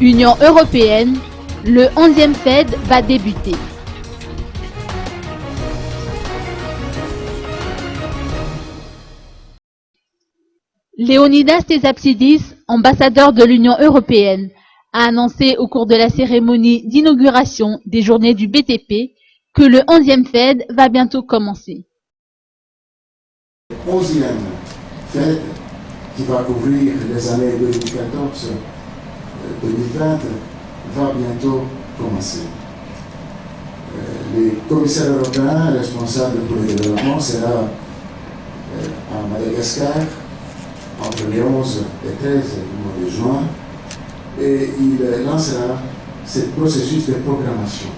Union européenne, le 11e Fed va débuter. Leonidas Tesapsidis, ambassadeur de l'Union européenne, a annoncé au cours de la cérémonie d'inauguration des journées du BTP que le 11e Fed va bientôt commencer. Le 11e Fed, qui va couvrir les années 2014-2020, va bientôt commencer. Les commissaires européens responsables pour le développement sera à Madagascar entre les 11 et 13 du mois de juin et il lancera ce processus de programmation.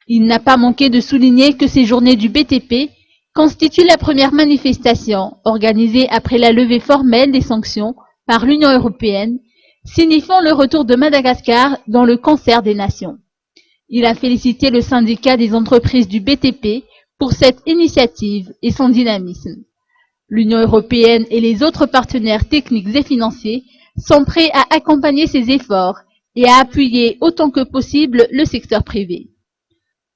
Il n'a pas manqué de souligner que ces journées du BTP constituent la première manifestation organisée après la levée formelle des sanctions par l'Union européenne, signifiant le retour de Madagascar dans le concert des nations. Il a félicité le syndicat des entreprises du BTP pour cette initiative et son dynamisme. L'Union européenne et les autres partenaires techniques et financiers sont prêts à accompagner ces efforts et à appuyer autant que possible le secteur privé.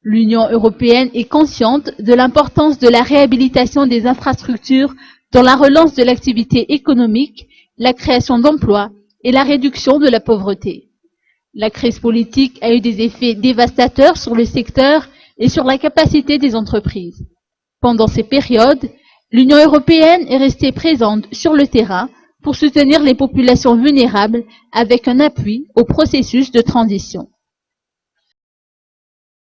L'Union européenne est consciente de l'importance de la réhabilitation des infrastructures dans la relance de l'activité économique, la création d'emplois et la réduction de la pauvreté. La crise politique a eu des effets dévastateurs sur le secteur et sur la capacité des entreprises. Pendant ces périodes, l'Union européenne est restée présente sur le terrain pour soutenir les populations vulnérables avec un appui au processus de transition.